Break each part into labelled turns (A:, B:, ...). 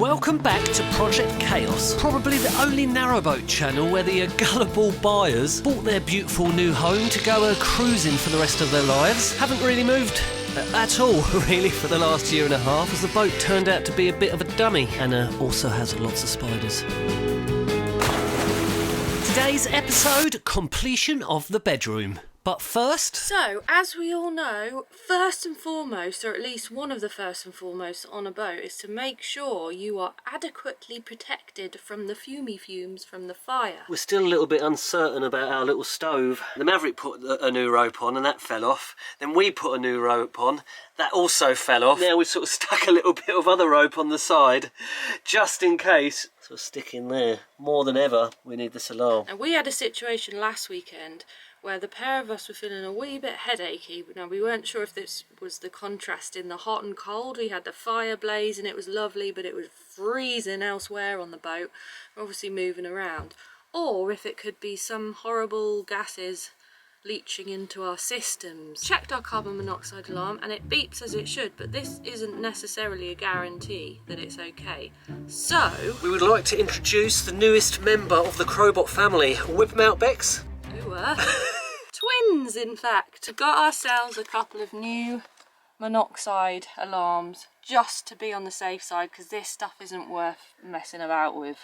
A: Welcome back to Project Chaos, probably the only narrowboat channel where the gullible buyers bought their beautiful new home to go cruising for the rest of their lives. Haven't really moved at all, really, for the last year and a half, as the boat turned out to be a bit of a dummy and also has lots of spiders. Today's episode, completion of the bedroom. But first...
B: So, as we all know, first and foremost, or at least one of the first and foremost on a boat, is to make sure you are adequately protected from the fumes from the fire.
A: We're still a little bit uncertain about our little stove. The Maverick put a new rope on and that fell off. Then we put a new rope on. That also fell off. Now we've sort of stuck a little bit of other rope on the side, just in case. Sort of stick in there. More than ever, we need this alarm.
B: And we had a situation last weekend where the pair of us were feeling a wee bit headachy. Now, we weren't sure if this was the contrast in the hot and cold. We had the fire blaze and it was lovely, but it was freezing elsewhere on the boat. We're obviously moving around. Or if it could be some horrible gases leaching into our systems. Checked our carbon monoxide alarm and it beeps as it should, but this isn't necessarily a guarantee that it's okay. So
A: we would like to introduce the newest member of the Crobot family. Whip them out, Bex.
B: We were. Twins, in fact. We got ourselves a couple of new monoxide alarms just to be on the safe side, because this stuff isn't worth messing about with.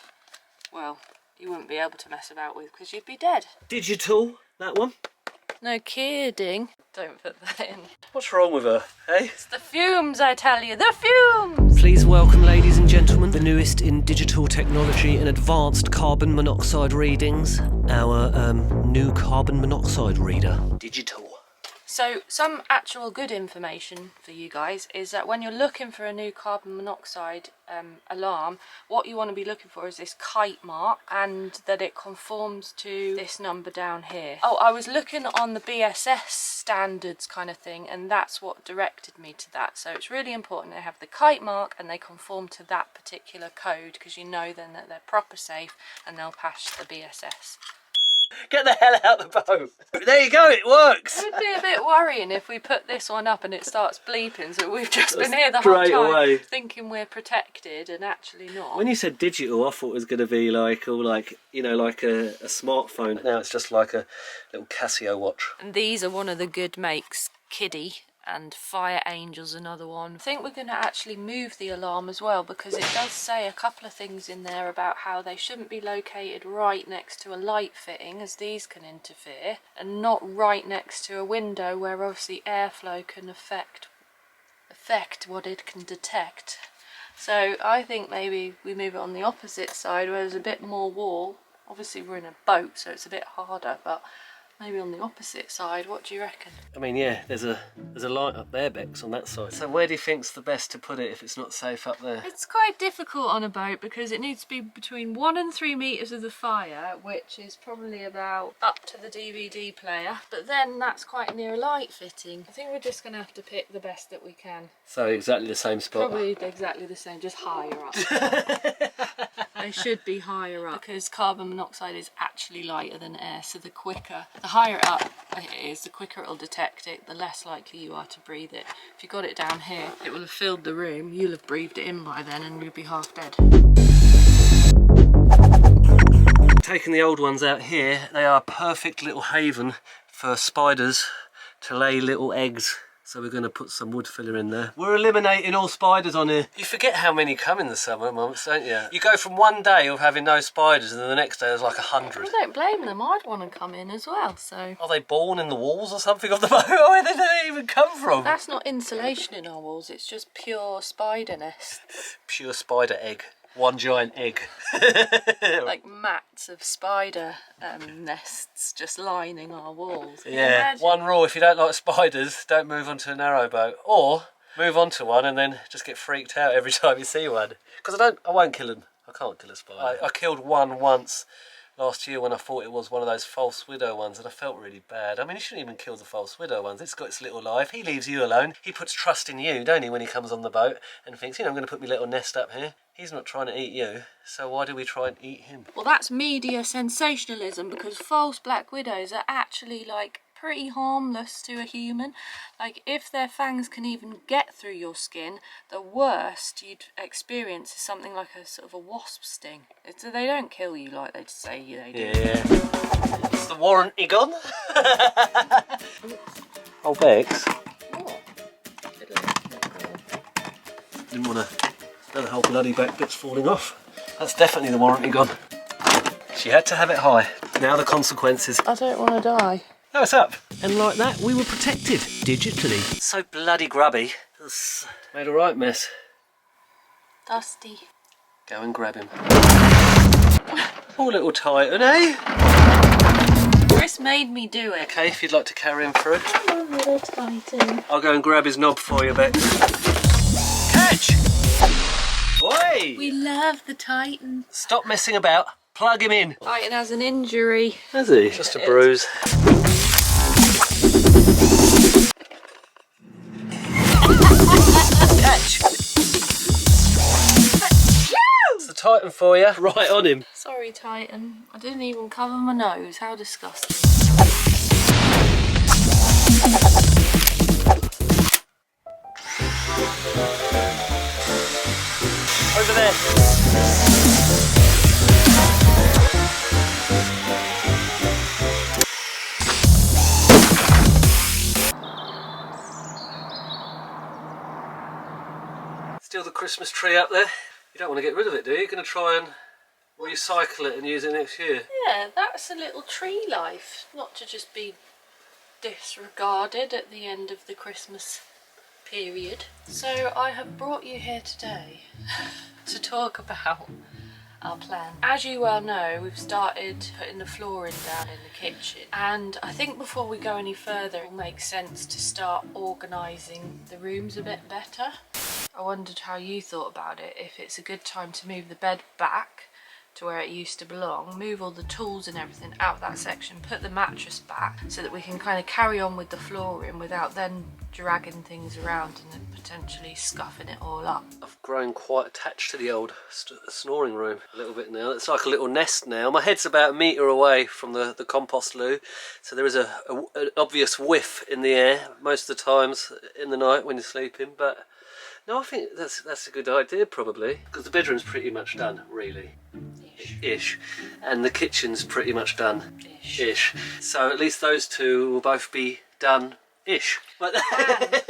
B: Well, you wouldn't be able to mess about with because you'd be dead.
A: Digital, that one.
B: No kidding. Don't put that in.
A: What's wrong with her, eh?
B: It's the fumes, I tell you, the fumes!
A: Please welcome, ladies and gentlemen, the newest in digital technology and advanced carbon monoxide readings, our new carbon monoxide reader. Digital.
B: So, some actual good information for you guys is that when you're looking for a new carbon monoxide alarm, what you want to be looking for is this kite mark, and that it conforms to this number down here. Oh, I was looking on the BSS standards kind of thing, and that's what directed me to that. So it's really important they have the kite mark and they conform to that particular code, because you know then that they're proper safe and they'll pass the BSS.
A: Get the hell out of the boat. There you go, it works.
B: It would be a bit worrying if we put this one up and it starts bleeping, so we've just been here the whole time
A: away,
B: thinking we're protected and actually not.
A: When you said digital, I thought it was going to be like all like, you know, like a smartphone. Now it's just like a little Casio watch.
B: And these are one of the good makes, Kiddie and Fire Angel's another one. I think we're going to actually move the alarm as well, because it does say a couple of things in there about how they shouldn't be located right next to a light fitting, as these can interfere, and not right next to a window where obviously airflow can affect what it can detect. So I think maybe we move it on the opposite side where there's a bit more wall. Obviously we're in a boat, so it's a bit harder, but maybe on the opposite side. What do you reckon?
A: I mean, yeah, there's a light up there, Bex, on that side. So where do you think's the best to put it if it's not safe up there?
B: It's quite difficult on a boat because it needs to be between 1 and 3 metres of the fire, which is probably about up to the DVD player. But then that's quite near a light fitting. I think we're just going to have to pick the best that we can.
A: So exactly the same spot?
B: Probably exactly the same, just higher up. They should be higher up because carbon monoxide is actually lighter than air, so the higher up it is, the quicker it'll detect it, the less likely you are to breathe it. If you got it down here, it will have filled the room, you'll have breathed it in by then and you'll be half dead.
A: Taking the old ones out here, they are a perfect little haven for spiders to lay little eggs. So we're going to put some wood filler in there. We're eliminating all spiders on here. You forget how many come in the summer months, don't you? You go from one day of having no spiders and then the next day there's like 100.
B: I don't blame them, I'd want to come in as well, so...
A: Are they born in the walls or something of the boat? Where did they even come from?
B: That's not insulation in our walls, it's just pure spider nests.
A: Pure spider egg. One giant egg.
B: Like mats of spider nests just lining our walls.
A: Yeah, one rule, if you don't like spiders, don't move onto a narrowboat. Or move onto one and then just get freaked out every time you see one. Because I won't kill them. I can't kill a spider. I killed one once last year when I thought it was one of those false widow ones, and I felt really bad. I mean, you shouldn't even kill the false widow ones. It's got its little life. He leaves you alone. He puts trust in you, don't he, when he comes on the boat and thinks, you know, I'm going to put my little nest up here. He's not trying to eat you, so why do we try and eat him?
B: Well, that's media sensationalism, because false black widows are actually like pretty harmless to a human. Like, if their fangs can even get through your skin, the worst you'd experience is something like a sort of a wasp sting. So they don't kill you like they'd say they do.
A: Yeah. Is the warranty gone? Oh, Bex. Didn't want to. The whole bloody back bit's falling off. That's definitely the warranty gone. She had to have it high. Now the consequences.
B: I don't want to die.
A: Oh, it's up. And like that, we were protected digitally. So bloody grubby. It's made a right mess.
B: Dusty.
A: Go and grab him. Oh, little Titan, eh?
B: Chris made me do it.
A: Okay, if you'd like to carry him through.
B: Oh, little Titan.
A: I'll go and grab his knob for you, Bex. Catch! Oi!
B: We love the Titan.
A: Stop messing about. Plug him in.
B: Titan has an injury.
A: Has he? Just a bruise. Catch! It's the Titan for you. Right on him.
B: Sorry, Titan. I didn't even cover my nose. How disgusting.
A: Over there. Still the Christmas tree up there. You don't want to get rid of it, do you? You're going to try and recycle it and use it next year.
B: Yeah, that's a little tree life. Not to just be disregarded at the end of the Christmas period. So I have brought you here today to talk about our plan. As you well know, we've started putting the flooring down in the kitchen, and I think before we go any further it will make sense to start organising the rooms a bit better. I wondered how you thought about it, if it's a good time to move the bed back to where it used to belong, move all the tools and everything out that section, put the mattress back so that we can kind of carry on with the flooring without then dragging things around and then potentially scuffing it all up.
A: I've grown quite attached to the old snoring room a little bit now. It's like a little nest now. My head's about a metre away from the compost loo, so there is an obvious whiff in the air most of the times in the night when you're sleeping, but no, I think that's a good idea probably, because the bedroom's pretty much done, really. Ish. And the kitchen's pretty much done. Ish. So at least those two will both be done. Ish.
B: And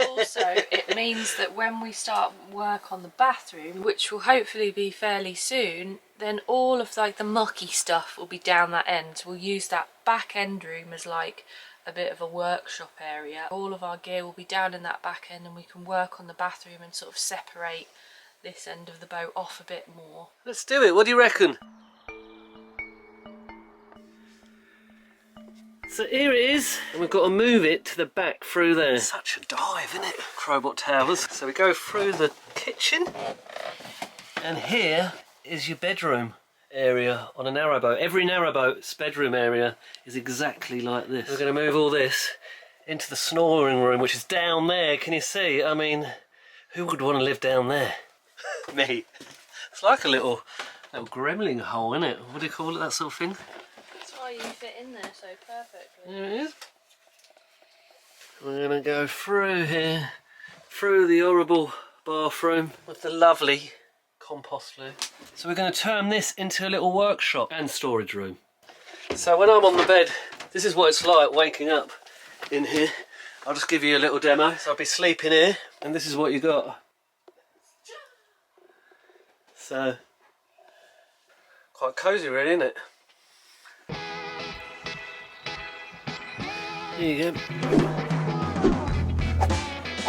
B: also it means that when we start work on the bathroom, which will hopefully be fairly soon, then all of like the mucky stuff will be down that end. So we'll use that back end room as like a bit of a workshop area. All of our gear will be down in that back end and we can work on the bathroom and sort of separate this end of the boat off a bit more.
A: Let's do it. What do you reckon? So here it is, and we've got to move it to the back through there. Such a dive, isn't it? Crobot Towers. So we go through the kitchen, and here is your bedroom area on a narrowboat. Every narrowboat's bedroom area is exactly like this. We're going to move all this into the snoring room, which is down there. Can you see? I mean, who would want to live down there? Me. It's like a little gremlin hole, isn't it? What do you call it, that sort of thing?
B: That's why you fit in there so perfectly.
A: There it is. We're going to go through here, through the horrible bathroom with the lovely compost loo. So we're going to turn this into a little workshop and storage room. So when I'm on the bed, this is what it's like waking up in here. I'll just give you a little demo. So I'll be sleeping here, and this is what you got. So, quite cosy really, isn't it? There you go.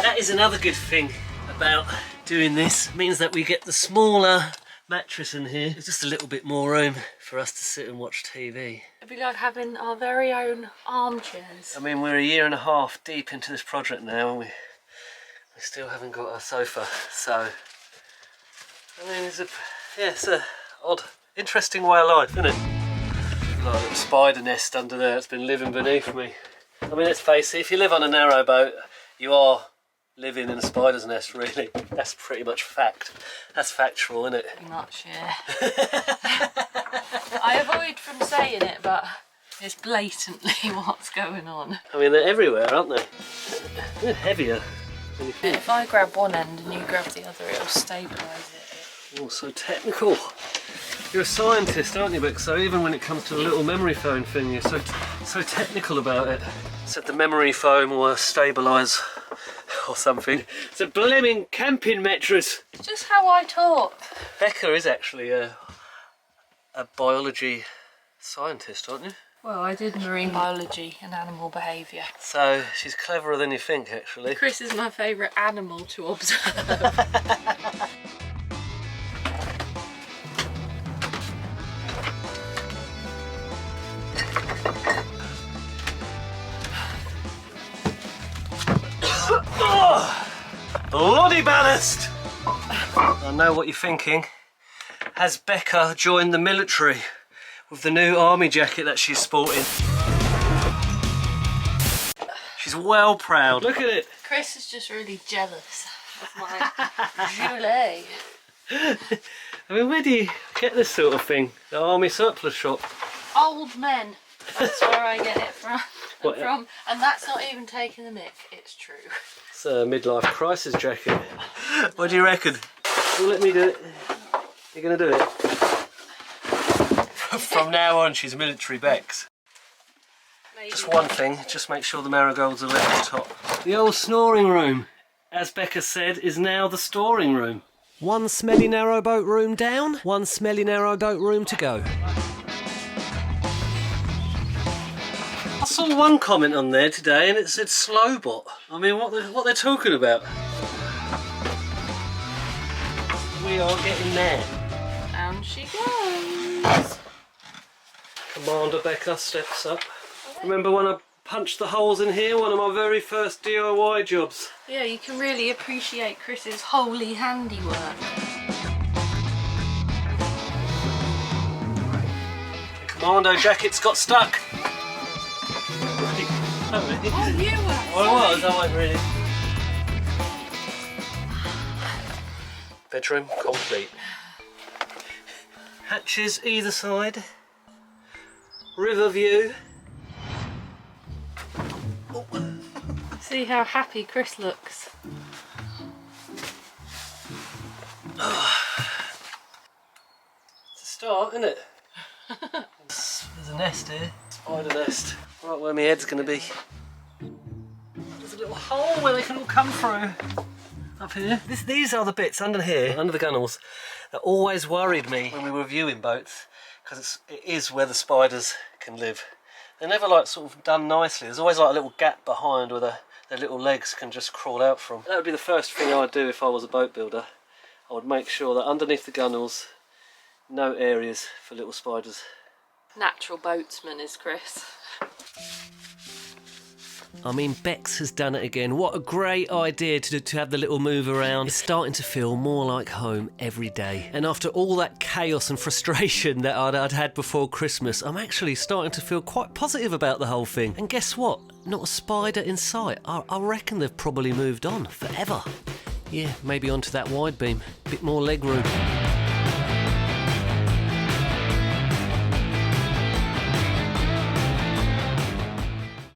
A: That is another good thing about doing this. It means that we get the smaller mattress in here. There's just a little bit more room for us to sit and watch TV.
B: It'd be like having our very own armchairs.
A: I mean, we're a year and a half deep into this project now, and we still haven't got our sofa. So, I mean, it's a odd, interesting way of life, isn't it? Like a little spider nest under there that's been living beneath me. I mean, let's face it, if you live on a narrowboat, you are living in a spider's nest, really. That's pretty much fact. That's factual, isn't it?
B: Pretty much, yeah. I avoid from saying it, but It's blatantly what's going on.
A: I mean, they're everywhere, aren't they? They're heavier than you think.
B: If I grab one end and you grab the other, it'll stabilise it.
A: Oh, so technical. You're a scientist, aren't you, Beck? So even when it comes to the little memory foam thing, you're so technical about it. Said the memory foam will stabilise or something. It's a blimmin' camping mattress.
B: It's just how I talk.
A: Becca is actually a biology scientist, aren't you?
B: Well, I did marine biology and animal behaviour.
A: So she's cleverer than you think, actually.
B: Chris is my favourite animal to observe.
A: Bloody ballast! I know what you're thinking. Has Becca joined the military with the new army jacket that she's sporting? She's well proud. Look at it.
B: Chris is just really jealous of my gilet.
A: I mean, where do you get this sort of thing? The army surplus shop?
B: Old men. That's where I get it from.
A: What?
B: And that's not even taking the mick. It's true.
A: It's a midlife crisis jacket. What do you reckon? Well, let me do it. You're going to do it? From now on, she's military Bex.
B: Maybe.
A: Just one thing, just make sure the marigolds are left at the top. The old snoring room, as Becca said, is now the storing room. One smelly narrowboat room down, one smelly narrowboat room to go. I saw one comment on there today and it said Slowbot. I mean, what they're talking about? We are getting there.
B: Down she goes.
A: Commander Becca steps up. Remember when I punched the holes in here? One of my very first DIY jobs.
B: Yeah, you can really appreciate Chris's holy handiwork.
A: The commando jacket's got stuck.
B: Oh, you were.
A: Oh, it was, I wasn't really. Bedroom complete. Hatches either side. River view. Oh.
B: See how happy Chris looks.
A: It's a start, isn't it? There's a nest here. Spider nest. Right where my head's going to be. There's a little hole where they can all come through. Up here. These are the bits under here, under the gunnels, that always worried me when we were viewing boats, because it is where the spiders can live. They're never like sort of done nicely. There's always like a little gap behind where their little legs can just crawl out from. That would be the first thing I'd do if I was a boat builder. I would make sure that underneath the gunnels, no areas for little spiders.
B: Natural boatsman is Chris.
A: I mean, Bex has done it again. What a great idea to have the little move around. It's starting to feel more like home every day. And after all that chaos and frustration that I'd had before Christmas, I'm actually starting to feel quite positive about the whole thing. And guess what? Not a spider in sight. I reckon they've probably moved on forever. Yeah, maybe onto that wide beam. Bit more leg room.